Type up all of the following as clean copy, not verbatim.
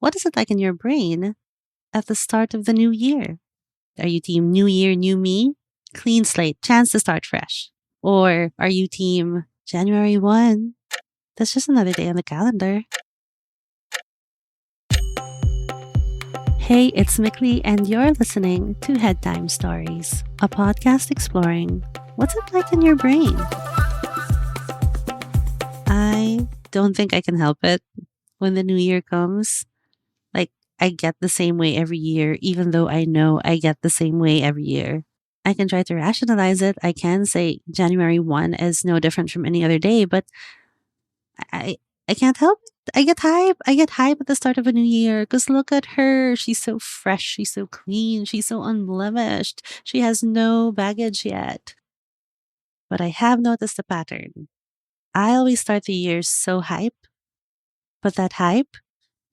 What is it like in your brain at the start of the new year? Are you team new year, new me? Clean slate, chance to start fresh? Or are you team January 1? That's just another day on the calendar. Hey, it's Mikli, and you're listening to Head Time Stories, a podcast exploring what's it like in your brain. I don't think I can help it when the new year comes. Like, I get the same way every year, even though I know I get the same way every year. I can try to rationalize it. I can say January 1 is no different from any other day, but I I can't help it. I get hype. I get hype at the start of a new year because look at her. She's so fresh. She's so clean. She's so unblemished. She has no baggage yet. But I have noticed a pattern. I always start the year so hype, but that hype,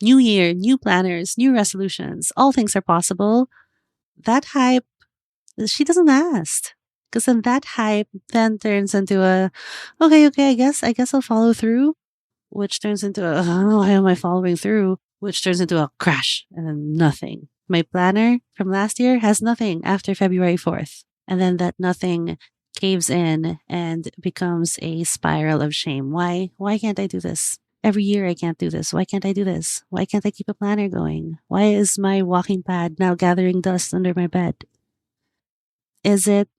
new year, new planners, new resolutions, all things are possible. That hype, she doesn't last. Because then that hype then turns into a, okay, I guess I'll follow through, which turns into a, oh, why am I following through? Which turns into a crash and then nothing. My planner from last year has nothing after February 4th. And then that nothing caves in and becomes a spiral of shame. Why can't I do this? Every year I can't do this. Why can't I do this? Why can't I keep a planner going? Why is my walking pad now gathering dust under my bed? Is it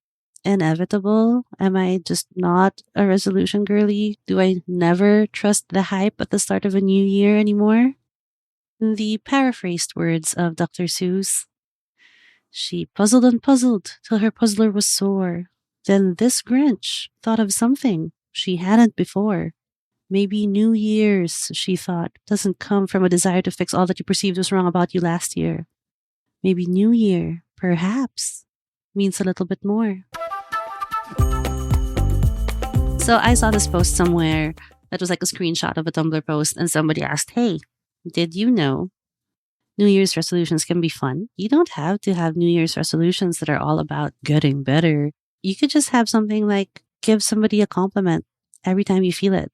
inevitable? Am I just not a resolution girly? Do I never trust the hype at the start of a new year anymore? In the paraphrased words of Dr. Seuss, she puzzled and puzzled till her puzzler was sore. Then this Grinch thought of something she hadn't before. Maybe New Year's, she thought, doesn't come from a desire to fix all that you perceived was wrong about you last year. Maybe New Year, perhaps, means a little bit more. So I saw this post somewhere that was like a screenshot of a Tumblr post, and somebody asked, hey, did you know New Year's resolutions can be fun? You don't have to have New Year's resolutions that are all about getting better. You could just have something like give somebody a compliment every time you feel it.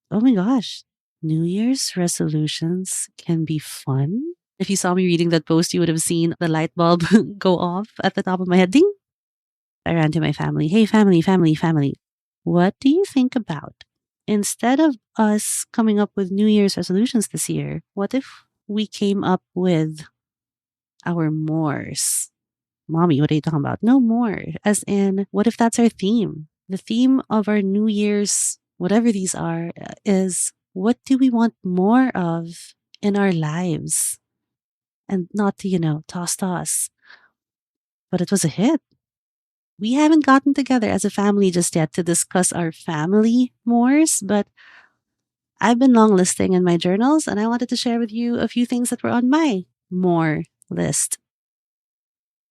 Oh my gosh, New Year's resolutions can be fun? If you saw me reading that post, you would have seen the light bulb go off at the top of my head. Ding! I ran to my family. Hey, family. What do you think about? Instead of us coming up with New Year's resolutions this year, what if we came up with our mores? Mommy, what are you talking about? No more. As in, what if that's our theme? The theme of our New Year's, whatever these are, is what do we want more of in our lives? And not to, toss. But it was a hit. We haven't gotten together as a family just yet to discuss our family mores, but I've been long listing in my journals and I wanted to share with you a few things that were on my more list.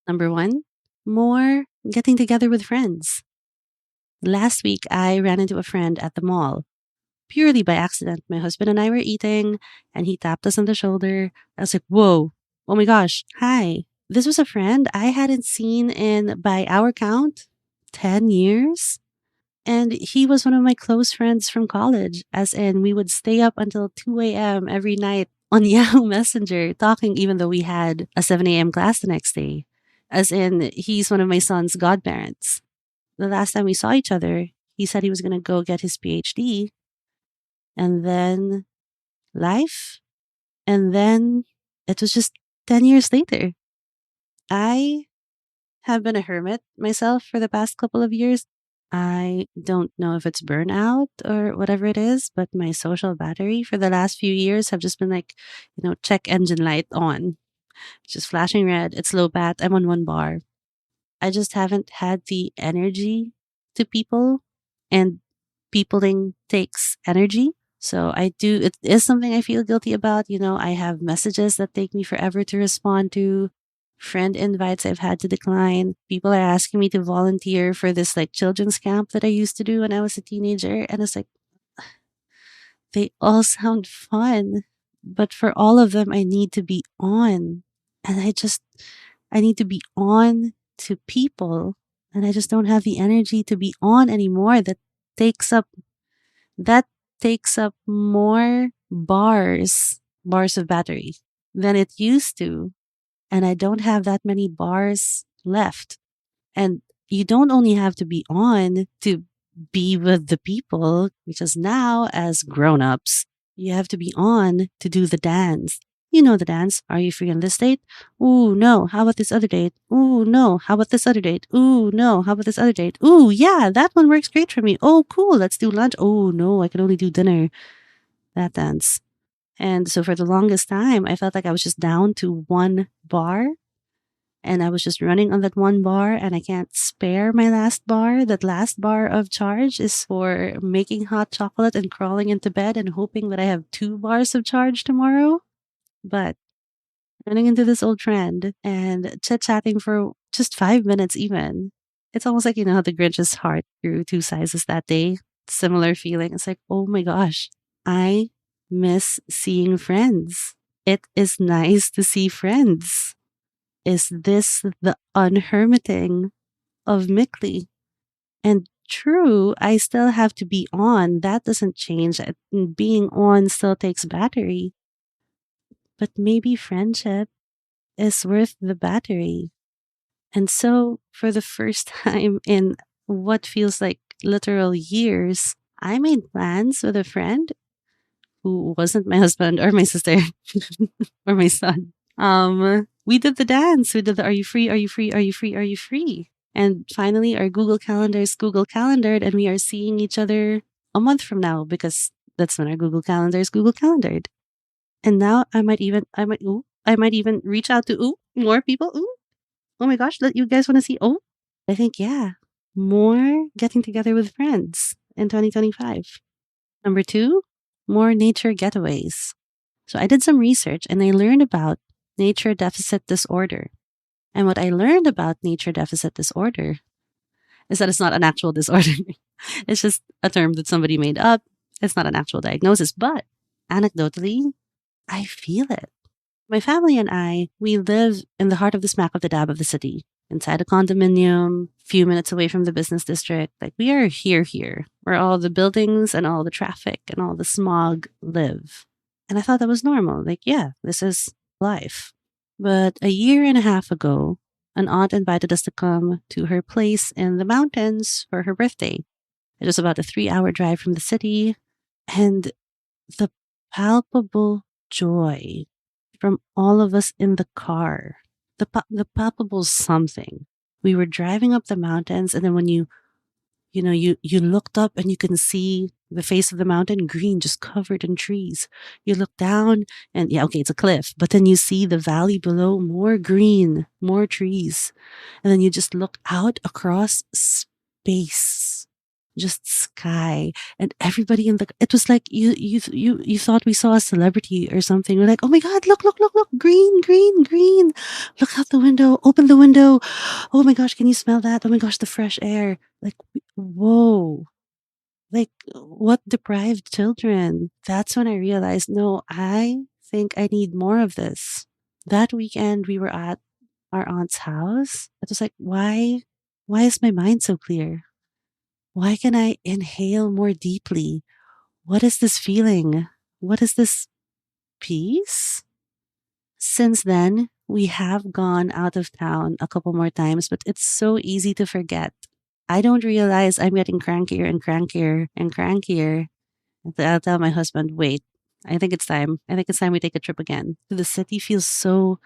Number 1, more getting together with friends. Last week, I ran into a friend at the mall. Purely by accident, my husband and I were eating and he tapped us on the shoulder. I was like, whoa, oh my gosh, hi. This was a friend I hadn't seen in, by our count, 10 years. And he was one of my close friends from college, as in we would stay up until 2 a.m. every night on Yahoo Messenger talking, even though we had a 7 a.m. class the next day. As in, he's one of my son's godparents. The last time we saw each other, he said he was going to go get his PhD. And then life. And then it was just 10 years later. I have been a hermit myself for the past couple of years. I don't know if it's burnout or whatever it is, but my social battery for the last few years have just been like, check engine light on. It's just flashing red. It's low bat. I'm on 1 bar. I just haven't had the energy to people, and peopling takes energy. So it is something I feel guilty about. I have messages that take me forever to respond to, friend invites I've had to decline. People are asking me to volunteer for this like children's camp that I used to do when I was a teenager. And it's like, they all sound fun, but for all of them, I need to be on. And I need to be on to people. And I just don't have the energy to be on anymore. Takes up that takes up more bars bars of battery than it used to. And I don't have that many bars left. And you don't only have to be on to be with the people, because now, as grown ups, you have to be on to do the dance. You know the dance. Are you free on this date? Ooh, no. How about this other date? Ooh, no. How about this other date? Ooh, no. How about this other date? Ooh, yeah, that one works great for me. Oh, cool. Let's do lunch. Oh, no. I can only do dinner. That dance. And so for the longest time, I felt like I was just down to one bar, and I was just running on that one bar, and I can't spare my last bar. That last bar of charge is for making hot chocolate and crawling into bed and hoping that I have 2 bars of charge tomorrow. But running into this old trend and chit-chatting for just 5 minutes even. It's almost like, how the Grinch's heart grew 2 sizes that day. Similar feeling. It's like, oh my gosh, I miss seeing friends. It is nice to see friends. Is this the unhermiting of Mickley? And true, I still have to be on. That doesn't change. Being on still takes battery. But maybe friendship is worth the battery. And so, for the first time in what feels like literal years, I made plans with a friend who wasn't my husband or my sister or my son. We did the dance. We did the "Are you free? Are you free? Are you free? Are you free?" And finally, our Google calendars Google calendared, and we are seeing each other a month from now, because that's when our Google calendars Google calendared. And now I might even reach out to more people. Oh my gosh, that you guys want to see? I think, yeah, more getting together with friends in 2025. Number 2, more nature getaways. So I did some research and I learned about nature deficit disorder. And what I learned about nature deficit disorder is that it's not an actual disorder. It's just a term that somebody made up. It's not an actual diagnosis, but anecdotally, I feel it. My family and I, we live in the heart of the smack of the dab of the city, inside a condominium, few minutes away from the business district. Like, we are here, where all the buildings and all the traffic and all the smog live. And I thought that was normal. Like, yeah, this is life. But a year and a half ago, an aunt invited us to come to her place in the mountains for her birthday. It was about a 3-hour drive from the city, and the palpable joy from all of us in the car, the palpable something. We were driving up the mountains, and then when you looked up and you can see the face of the mountain green, just covered in trees. You look down and yeah, okay, it's a cliff, but then you see the valley below, more green, more trees. And then you just look out across space, just sky, and everybody it was like you thought we saw a celebrity or something. We're like, oh my God, look, green, green, green. Look out the window, open the window. Oh my gosh, can you smell that? Oh my gosh, the fresh air. Like, whoa. Like, what deprived children? That's when I realized, no, I think I need more of this. That weekend we were at our aunt's house. It was like, why is my mind so clear? Why can I inhale more deeply? What is this feeling? What is this peace? Since then, we have gone out of town a couple more times, but it's so easy to forget. I don't realize I'm getting crankier and crankier and crankier. I'll tell my husband, wait, I think it's time. I think it's time we take a trip again. The city feels so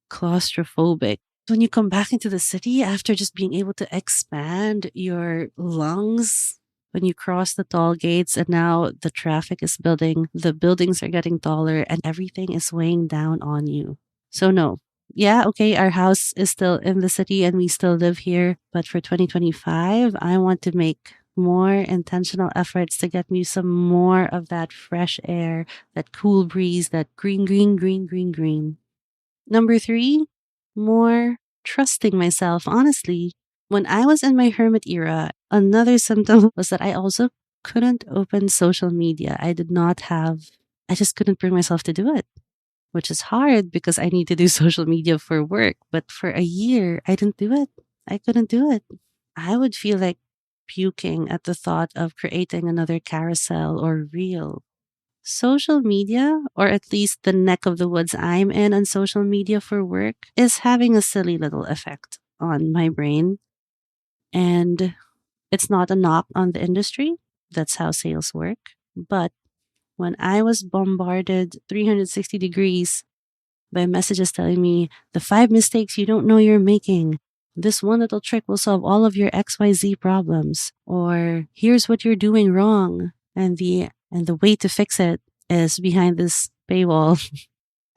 claustrophobic. When you come back into the city after just being able to expand your lungs, when you cross the tall gates and now the traffic is building, the buildings are getting taller and everything is weighing down on you. So no. Yeah, okay, our house is still in the city and we still live here, but for 2025, I want to make more intentional efforts to get me some more of that fresh air, that cool breeze, that green, green, green, green, green. Number 3, more trusting myself, honestly. When I was in my hermit era, another symptom was that I also couldn't open social media. I just couldn't bring myself to do it, which is hard because I need to do social media for work. But for a year, I didn't do it. I couldn't do it. I would feel like puking at the thought of creating another carousel or reel. social media, or at least the neck of the woods I'm in on social media for work, is having a silly little effect on my brain. And it's not a knock on the industry. That's how sales work. But when I was bombarded 360 degrees by messages telling me the 5 mistakes you don't know you're making, this one little trick will solve all of your XYZ problems, or here's what you're doing wrong, and the way to fix it is behind this paywall.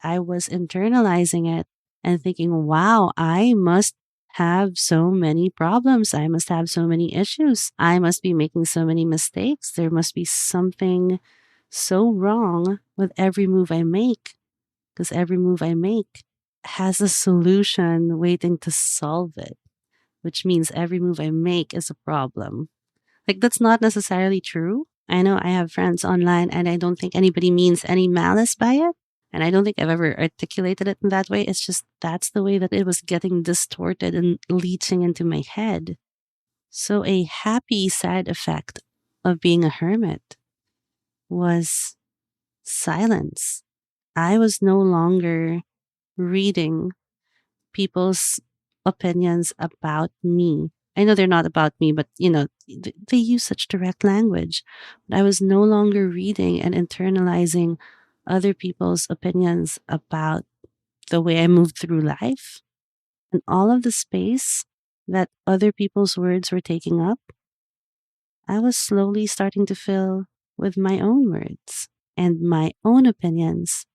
I was internalizing it and thinking, wow, I must have so many problems. I must have so many issues. I must be making so many mistakes. There must be something so wrong with every move I make, because every move I make has a solution waiting to solve it, which means every move I make is a problem. Like, that's not necessarily true. I know I have friends online and I don't think anybody means any malice by it. And I don't think I've ever articulated it in that way. It's just that's the way that it was getting distorted and leaching into my head. So, a happy side effect of being a hermit was silence. I was no longer reading people's opinions about me. I know they're not about me, but they use such direct language. But I was no longer reading and internalizing other people's opinions about the way I moved through life. And all of the space that other people's words were taking up, I was slowly starting to fill with my own words and my own opinions.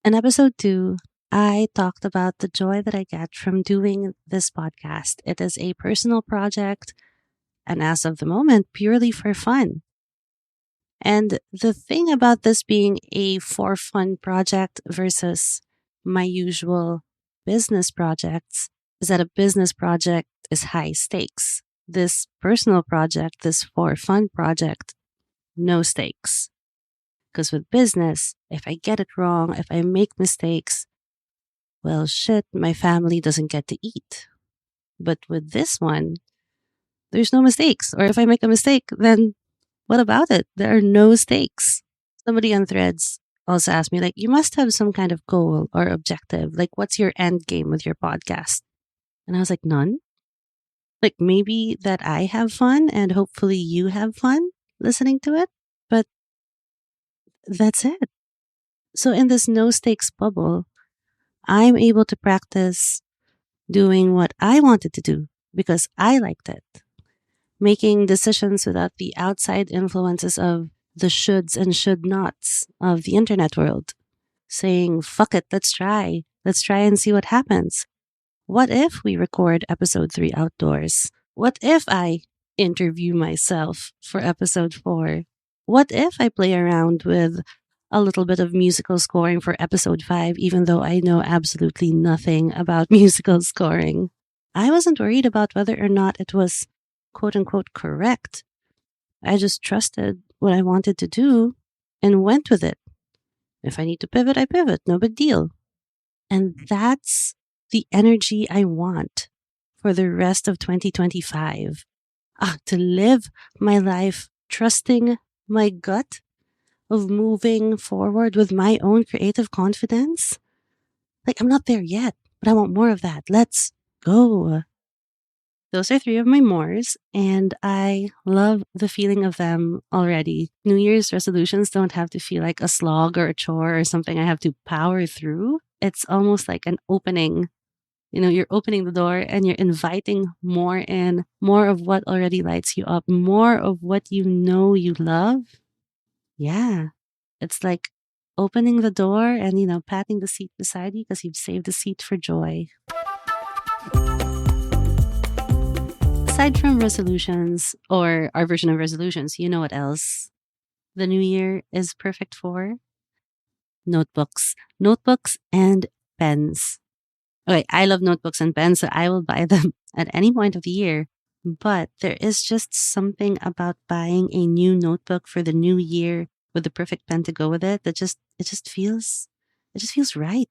In episode 2, I talked about the joy that I get from doing this podcast. It is a personal project, and as of the moment, purely for fun. And the thing about this being a for fun project versus my usual business projects is that a business project is high stakes. This personal project, this for fun project, no stakes. Because with business, if I get it wrong, if I make mistakes, well, shit, my family doesn't get to eat. But with this one, there's no mistakes. Or if I make a mistake, then what about it? There are no stakes. Somebody on Threads also asked me, like, you must have some kind of goal or objective. Like, what's your end game with your podcast? And I was like, none. Like, maybe that I have fun and hopefully you have fun listening to it. But that's it. So, in this no stakes bubble, I'm able to practice doing what I wanted to do because I liked it, making decisions without the outside influences of the shoulds and should nots of the internet world, saying, fuck it, let's try. Let's try and see what happens. What if we record episode 3 outdoors? What if I interview myself for episode 4? What if I play around with a little bit of musical scoring for episode 5, even though I know absolutely nothing about musical scoring? I wasn't worried about whether or not it was quote unquote correct. I just trusted what I wanted to do and went with it. If I need to pivot, I pivot. No big deal. And that's the energy I want for the rest of 2025. To live my life trusting my gut of moving forward with my own creative confidence. Like, I'm not there yet, but I want more of that. Let's go. Those are 3 of my mores, and I love the feeling of them already. New Year's resolutions don't have to feel like a slog or a chore or something I have to power through. It's almost like an opening. You're opening the door and you're inviting more in, more of what already lights you up, more of what you know you love. Yeah. It's like opening the door and, patting the seat beside you because you've saved the seat for joy. Aside from resolutions or our version of resolutions, you know what else the new year is perfect for? Notebooks. Notebooks and pens. Okay, I love notebooks and pens, so I will buy them at any point of the year. But there is just something about buying a new notebook for the new year with the perfect pen to go with it that it just feels right.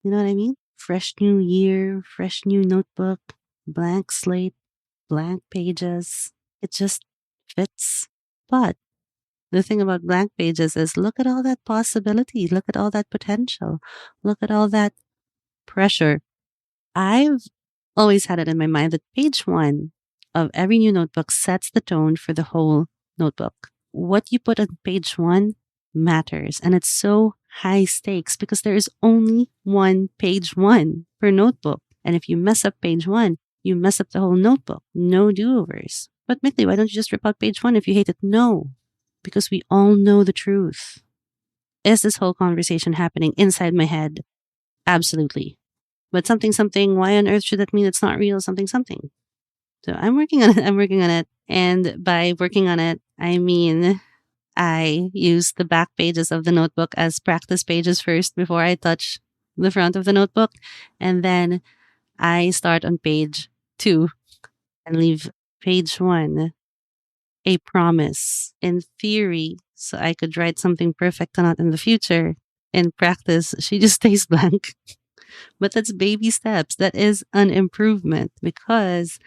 You know what I mean? Fresh new year, fresh new notebook, blank slate, blank pages. It just fits. But The thing about blank pages is look at all that possibility, look at all that potential, look at all that pressure. I've always had it in my mind that page one of every new notebook sets the tone for the whole notebook. What you put on page one matters, and it's so high stakes because there is only one page one per notebook. And if you mess up page one, you mess up the whole notebook. No do-overs. But Mithley, why don't you just rip out page one if you hate it? No, because we all know the truth. Is this whole conversation happening inside my head? Absolutely. But something, why on earth should that mean it's not real? Something. So I'm working on it. I'm working on it. And by working on it, I mean I use the back pages of the notebook as practice pages first before I touch the front of the notebook. And then I start on page two and leave page one a promise in theory. So I could write something perfect on it in the future. In practice, she just stays blank. But that's baby steps. That is an improvement because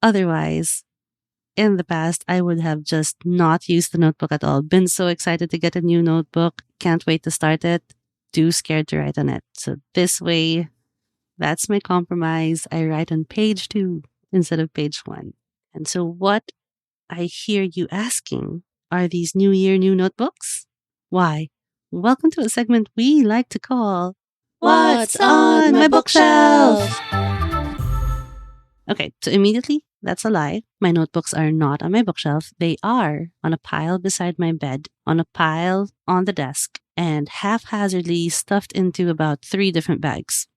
otherwise, in the past, I would have just not used the notebook at all. Been so excited to get a new notebook. Can't wait to start it. Too scared to write on it. So this way, that's my compromise. I write on page two instead of page one. And so what I hear you asking are these New Year new notebooks? Why? Welcome to a segment we like to call What's on my bookshelf? Okay, so immediately, that's a lie. My notebooks are not on my bookshelf. They are on a pile beside my bed, on a pile on the desk, and haphazardly stuffed into about 3 different bags.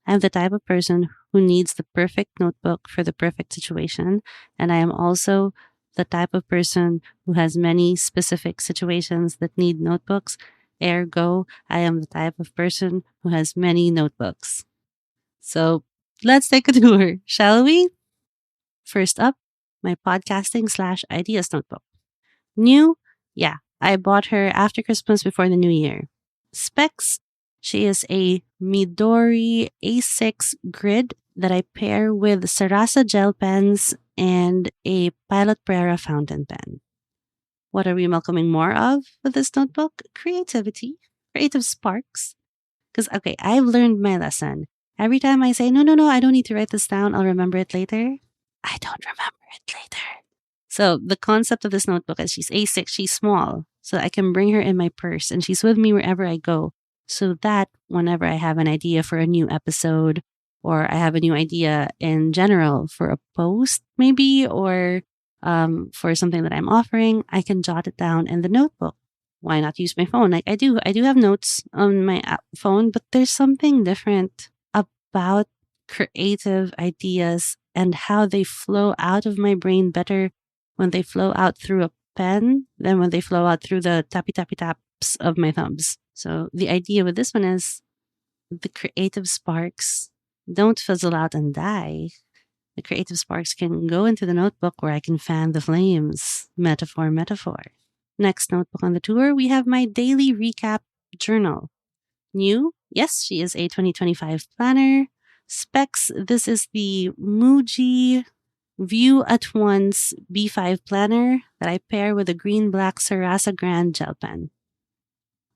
I'm the type of person who needs the perfect notebook for the perfect situation, and I am also the type of person who has many specific situations that need notebooks. Ergo, I am the type of person who has many notebooks. So let's take a tour, shall we? First up, my podcasting/ideas notebook. New? Yeah, I bought her after Christmas before the new year. Specs? She is a Midori A6 grid that I pair with Sarasa gel pens and a Pilot Prera fountain pen. What are we welcoming more of with this notebook? Creativity, creative sparks. Because, okay, I've learned my lesson. Every time I say, no, I don't need to write this down, I'll remember it later, I don't remember it later. So the concept of this notebook is she's A6, she's small, so I can bring her in my purse and she's with me wherever I go. So that whenever I have an idea for a new episode or I have a new idea in general for a post, maybe, or for something that I'm offering, I can jot it down in the notebook. Why not use my phone? Like I do have notes on my phone, but there's something different about creative ideas and how they flow out of my brain better when they flow out through a pen than when they flow out through the tappy taps of my thumbs. So the idea with this one is the creative sparks don't fizzle out and die. The creative sparks can go into the notebook where I can fan the flames. Metaphor. Next notebook on the tour, we have my daily recap journal. New? Yes, she is a 2025 planner. Specs, this is the Muji View-At-Once B5 planner that I pair with a green-black Sarasa Grand gel pen.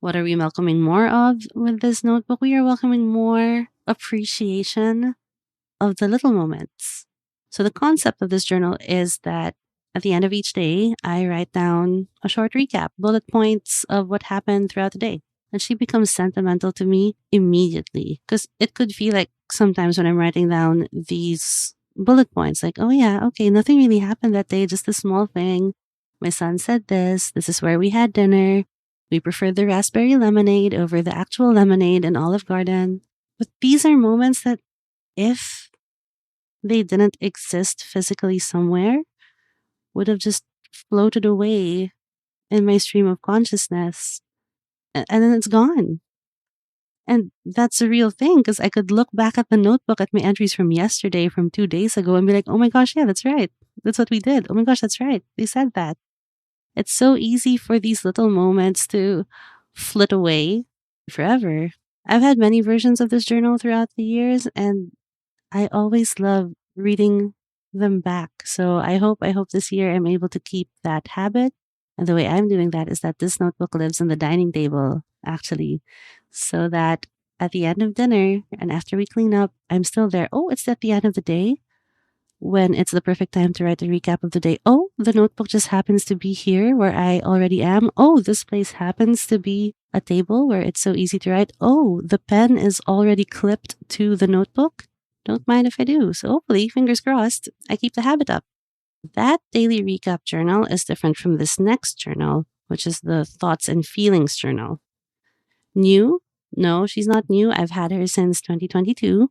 What are we welcoming more of with this notebook? We are welcoming more appreciation of the little moments. So the concept of this journal is that at the end of each day, I write down a short recap, bullet points of what happened throughout the day. And she becomes sentimental to me immediately because it could feel like sometimes when I'm writing down these bullet points, like, oh yeah, okay, nothing really happened that day, just a small thing. My son said this is where we had dinner. We preferred the raspberry lemonade over the actual lemonade in Olive Garden. But these are moments that if they didn't exist physically somewhere, would have just floated away in my stream of consciousness. And then it's gone. And that's a real thing because I could look back at the notebook at my entries from yesterday, from 2 days ago, and be like, oh my gosh, yeah, that's right. That's what we did. Oh my gosh, that's right. They said that. It's so easy for these little moments to flit away forever. I've had many versions of this journal throughout the years, and I always love reading them back. So I hope this year I'm able to keep that habit And the way I'm doing that is that this notebook lives on the dining table, actually, so that at the end of dinner and after we clean up, I'm still there. Oh, it's at the end of the day when it's the perfect time to write the recap of the day. Oh, the notebook just happens to be here where I already am. Oh, this place happens to be a table where it's so easy to write. Oh, the pen is already clipped to the notebook. Don't mind if I do. So hopefully, fingers crossed, I keep the habit up. That daily recap journal is different from this next journal, which is the thoughts and feelings journal. New? No, she's not new. I've had her since 2022.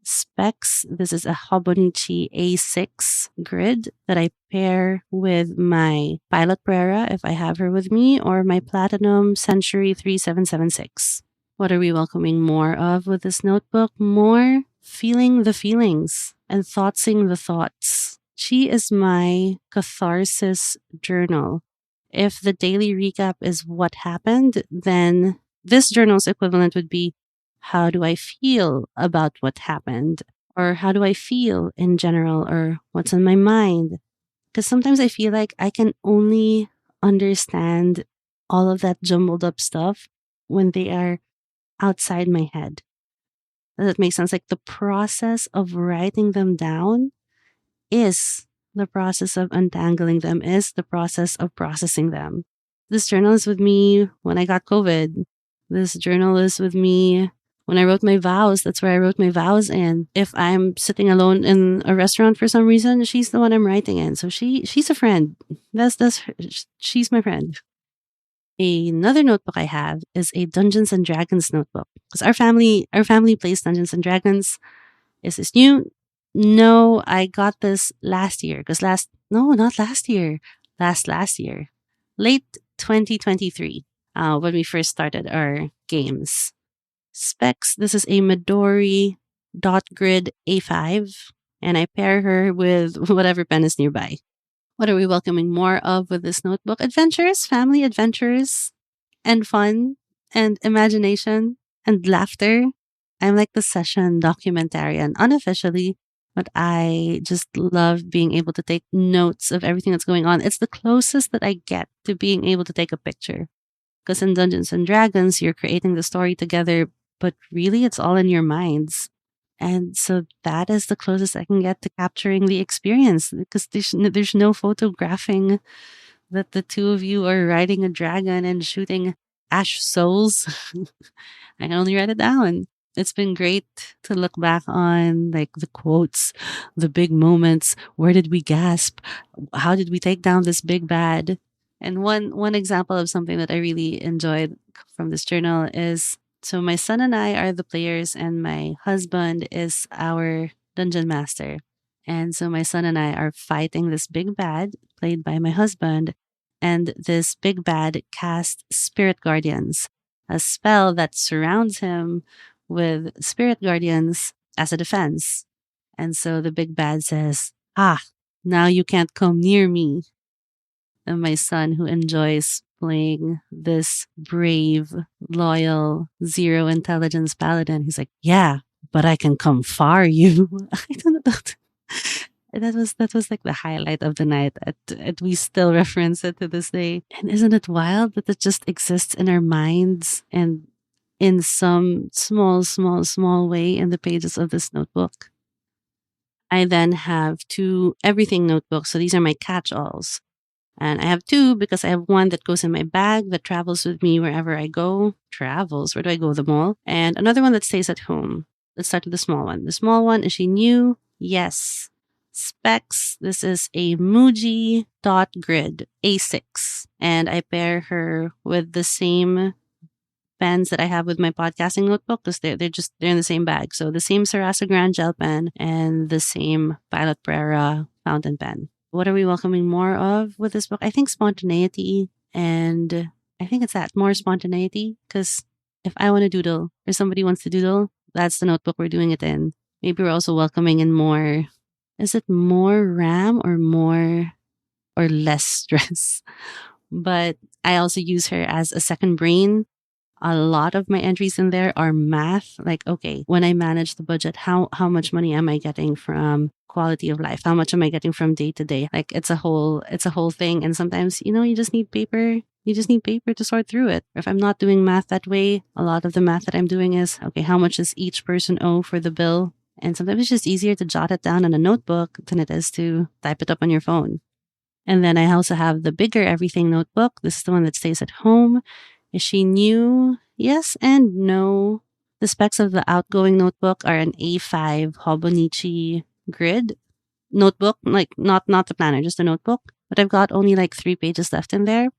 Specs. This is a Hobonichi A6 grid that I pair with my Pilot Prera if I have her with me, or my Platinum Century 3776. What are we welcoming more of with this notebook? More feeling the feelings and thoughtsing the thoughts. She is my catharsis journal. If the daily recap is what happened, then this journal's equivalent would be, how do I feel about what happened? Or how do I feel in general? Or what's on my mind? Because sometimes I feel like I can only understand all of that jumbled up stuff when they are outside my head. Does that make sense? Like the process of writing them down is the process of untangling them, is the process of processing them. This journal is with me when I got COVID. This journal is with me when I wrote my vows. That's where I wrote my vows in. If I'm sitting alone in a restaurant for some reason, she's the one I'm writing in. So she's a friend. She's my friend. Another notebook I have is a Dungeons and Dragons notebook, because our family plays Dungeons and Dragons. Is this new? No, I got this last year. Not last year. Last year. Late 2023, when we first started our games. Specs, this is a Midori Grid A5, and I pair her with whatever pen is nearby. What are we welcoming more of with this notebook? Adventures, family adventures, and fun, and imagination, and laughter. I'm like the session documentarian unofficially, but I just love being able to take notes of everything that's going on. It's the closest that I get to being able to take a picture. Because in Dungeons and Dragons, you're creating the story together, but really it's all in your minds. And so that is the closest I can get to capturing the experience, because there's no photographing that the two of you are riding a dragon and shooting ash souls. I can only write it down. It's been great to look back on, like, the quotes, the big moments. Where did we gasp? How did we take down this big bad? And one example of something that I really enjoyed from this journal is, so my son and I are the players, and my husband is our dungeon master. And so my son and I are fighting this big bad, played by my husband, and this big bad casts Spirit Guardians, a spell that surrounds him with Spirit Guardians as a defense. And so the big bad says, now you can't come near me. And my son, who enjoys playing this brave, loyal, zero intelligence paladin, he's like, yeah, but I can come far you. I don't know. That was like the highlight of the night. We still reference it to this day. And isn't it wild that it just exists in our minds and in some small way in the pages of this notebook? I then have two everything notebooks. So these are my catch-alls. And I have two because I have one that goes in my bag that travels with me wherever I go. Travels? Where do I go? The mall. And another one that stays at home. Let's start with the small one. The small one, is she new? Yes. Specs. This is a Muji Grid A6. And I pair her with the same pens that I have with my podcasting notebook, because they're in the same bag. So the same Sarasa Grand gel pen and the same Pilot Prera fountain pen. What are we welcoming more of with this book? I think spontaneity, and I think it's that, more spontaneity, because if I want to doodle or somebody wants to doodle, that's the notebook we're doing it in. Maybe we're also welcoming in more, is it more RAM or more or less stress? But I also use her as a second brain. A lot of my entries in there are math. Like, okay, when I manage the budget, how much money am I getting from quality of life? How much am I getting from day to day? Like, it's a whole thing. And sometimes, you just need paper. You just need paper to sort through it. If I'm not doing math that way, a lot of the math that I'm doing is, okay, how much does each person owe for the bill? And sometimes it's just easier to jot it down in a notebook than it is to type it up on your phone. And then I also have the bigger everything notebook. This is the one that stays at home. Is she new? Yes and no. The specs of the outgoing notebook are an A5 Hobonichi grid notebook, like not the planner, just a notebook. But I've got only like 3 pages left in there.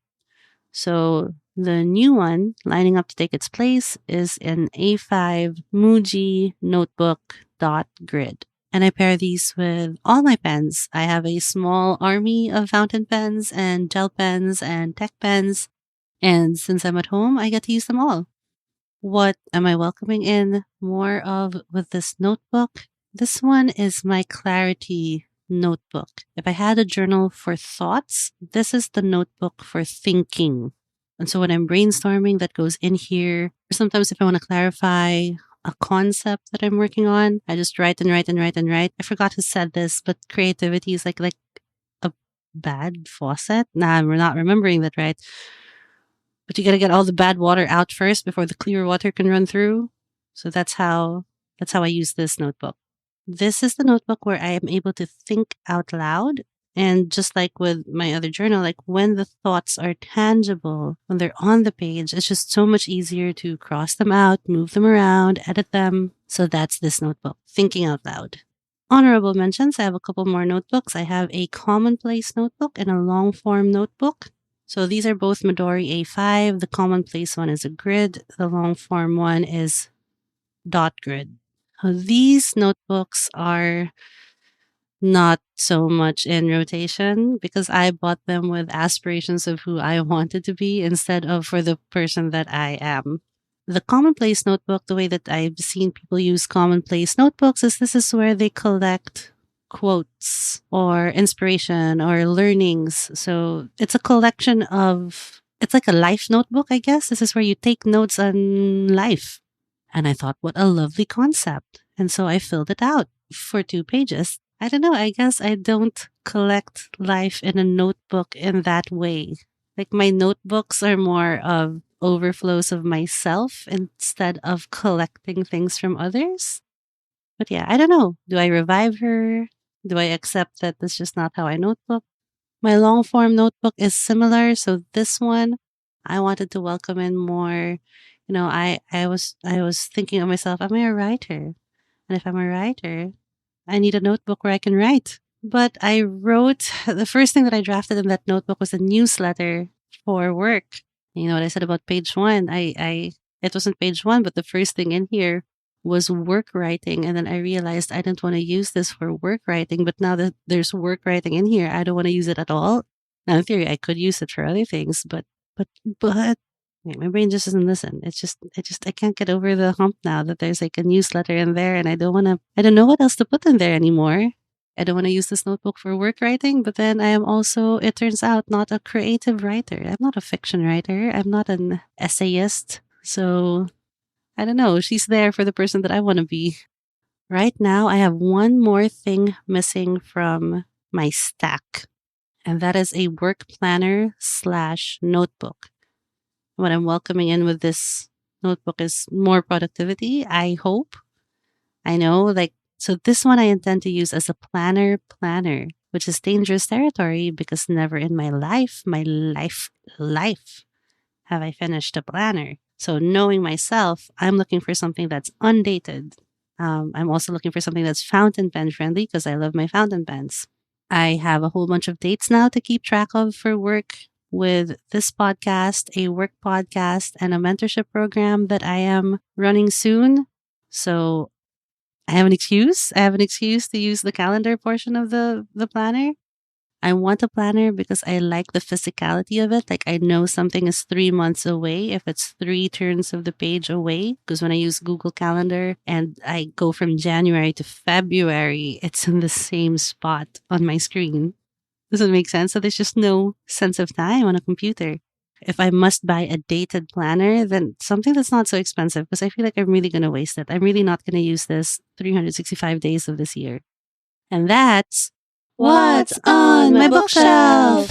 So the new one lining up to take its place is an A5 Muji notebook dot grid. And I pair these with all my pens. I have a small army of fountain pens and gel pens and tech pens. And since I'm at home, I get to use them all. What am I welcoming in more of with this notebook? This one is my clarity notebook. If I had a journal for thoughts, this is the notebook for thinking. And so when I'm brainstorming, that goes in here. Or sometimes if I want to clarify a concept that I'm working on, I just write and write and write and write. I forgot who said this, but creativity is like a bad faucet. Nah, we're not remembering that right. But you got to get all the bad water out first before the clear water can run through. So that's how I use this notebook. This is the notebook where I am able to think out loud. And just like with my other journal, like when the thoughts are tangible, when they're on the page, it's just so much easier to cross them out, move them around, edit them. So that's this notebook, thinking out loud. Honorable mentions, I have a couple more notebooks. I have a commonplace notebook and a long form notebook. So these are both Midori A5. The commonplace one is a grid. The long form one is dot grid. These notebooks are not so much in rotation because I bought them with aspirations of who I wanted to be instead of for the person that I am. The commonplace notebook, the way that I've seen people use commonplace notebooks is this is where they collect quotes or inspiration or learnings. So it's a collection of, it's like a life notebook, I guess. This is where you take notes on life. And I thought, what a lovely concept. And so I filled it out for 2 pages. I don't know. I guess I don't collect life in a notebook in that way. Like my notebooks are more of overflows of myself instead of collecting things from others. But yeah, I don't know. Do I revive her? Do I accept that that's just not how I notebook? My long form notebook is similar. So this one, I wanted to welcome in more. I was thinking of myself, am I a writer? And if I'm a writer, I need a notebook where I can write. But I wrote, the first thing that I drafted in that notebook was a newsletter for work. You know what I said about page 1? It wasn't page 1, but the first thing in here was work writing. And then I realized I didn't want to use this for work writing, but now that there's work writing in here, I don't want to use it at all. Now, in theory, I could use it for other things, but wait, my brain just doesn't listen. I can't get over the hump now that there's like a newsletter in there and I don't know what else to put in there anymore. I don't want to use this notebook for work writing, but then I am also, it turns out, not a creative writer. I'm not a fiction writer. I'm not an essayist. So I don't know. She's there for the person that I want to be. Right now, I have one more thing missing from my stack, and that is a work planner / notebook. What I'm welcoming in with this notebook is more productivity, I hope. I know, so this one I intend to use as a planner, which is dangerous territory because never in my life, have I finished a planner. So knowing myself, I'm looking for something that's undated. I'm also looking for something that's fountain pen friendly because I love my fountain pens. I have a whole bunch of dates now to keep track of for work with this podcast, a work podcast, and a mentorship program that I am running soon. So I have an excuse. To use the calendar portion of the planner. I want a planner because I like the physicality of it. Like I know something is 3 months away if it's 3 turns of the page away. Because when I use Google Calendar and I go from January to February, it's in the same spot on my screen. Does it make sense? So there's just no sense of time on a computer. if I must buy a dated planner, then something that's not so expensive because I feel like I'm really going to waste it. I'm really not going to use this 365 days of this year. And that's What's on my bookshelf?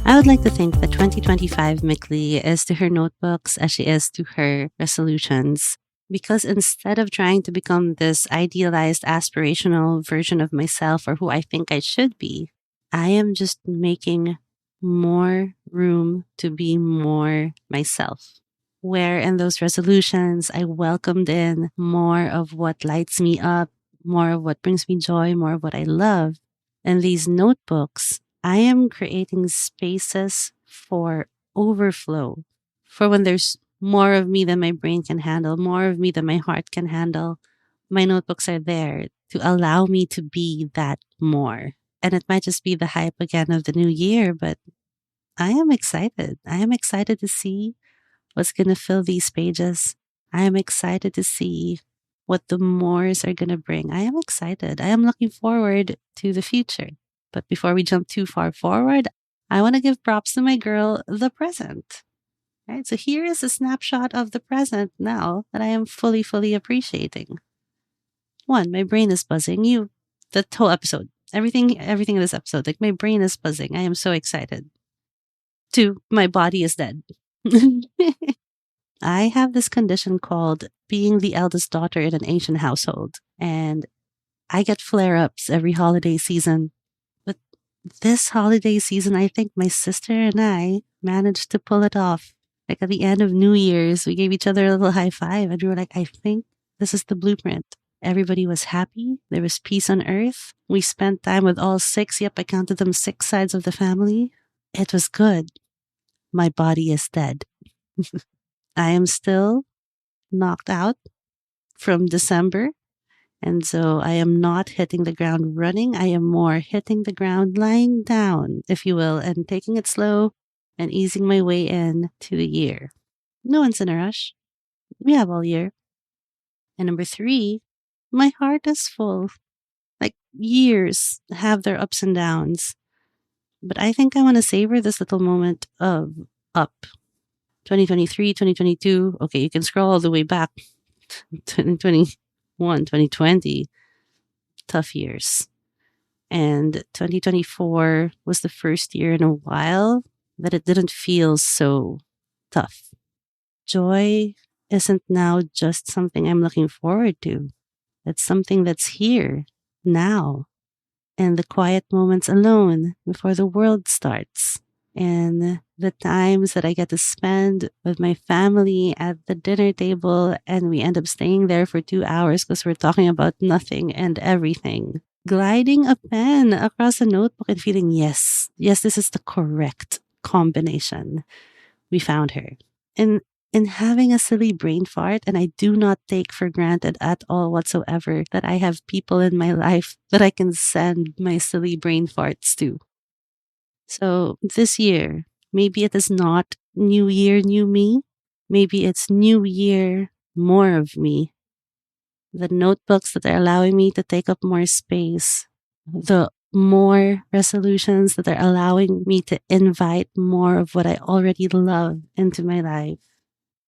I would like to think that 2025 Mikli is to her notebooks as she is to her resolutions. Because instead of trying to become this idealized, aspirational version of myself or who I think I should be, I am just making more room to be more myself. Where in those resolutions, I welcomed in more of what lights me up, more of what brings me joy, more of what I love. In these notebooks, I am creating spaces for overflow, for when there's more of me than my brain can handle, more of me than my heart can handle. My notebooks are there to allow me to be that more. And it might just be the hype again of the new year, but I am excited. I am excited to see what's going to fill these pages. I am excited to see what the mores are going to bring. I am excited. I am looking forward to the future. But before we jump too far forward, I want to give props to my girl, the present. Right? So here is a snapshot of the present now that I am fully appreciating. One, my brain is buzzing. The whole episode, everything in this episode, like my brain is buzzing. I am so excited. Two, my body is dead. I have this condition called being the eldest daughter in an Asian household, and I get flare-ups every holiday season. But this holiday season, I think my sister and I managed to pull it off. Like at the end of New Year's, we gave each other a little high five, and we were like, I think this is the blueprint. Everybody was happy. There was peace on earth. We spent time with all six. Yep, I counted them 6 sides of the family. It was good. My body is dead. I am still knocked out from December. And so I am not hitting the ground running. I am more hitting the ground lying down, if you will, and taking it slow and easing my way in to the year. No one's in a rush. We have all year. And number 3, my heart is full. Like years have their ups and downs. But I think I want to savor this little moment of up. 2023, 2022. Okay, you can scroll all the way back. 2021, 2020. Tough years. And 2024 was the first year in a while that it didn't feel so tough. Joy isn't now just something I'm looking forward to. It's something that's here, now, in the quiet moments alone before the world starts. And the times that I get to spend with my family at the dinner table, and we end up staying there for 2 hours because we're talking about nothing and everything. Gliding a pen across a notebook and feeling, yes, this is the correct combination. We found her. And in having a silly brain fart, and I do not take for granted at all whatsoever that I have people in my life that I can send my silly brain farts to. So this year, maybe it is not new year, new me. Maybe it's new year, more of me. The notebooks that are allowing me to take up more space. The more resolutions that are allowing me to invite more of what I already love into my life.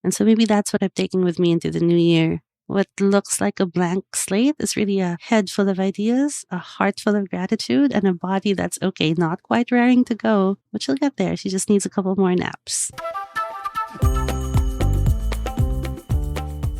And so maybe that's what I'm taking with me into the new year. What looks like a blank slate is really a head full of ideas, a heart full of gratitude, and a body that's okay, not quite raring to go, but she'll get there. She just needs a couple more naps.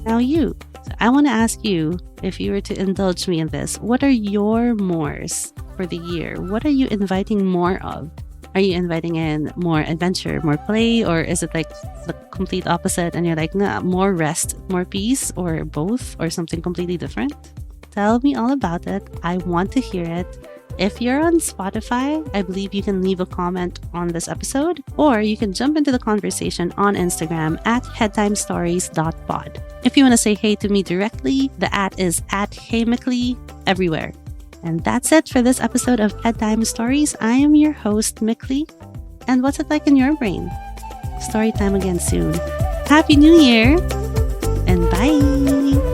Now you. So I want to ask you, if you were to indulge me in this, what are your mores for the year? What are you inviting more of? Are you inviting in more adventure, more play, or is it like the complete opposite and you're like, nah, more rest, more peace, or both, or something completely different? Tell me all about it. I want to hear it. If you're on Spotify, I believe you can leave a comment on this episode, or you can jump into the conversation on Instagram at headtimestories.pod. If you want to say hey to me directly, the @ is @heymikli everywhere. And that's it for this episode of Bedtime Stories. I am your host, Mikli. And what's it like in your brain? Story time again soon. Happy New Year, and bye!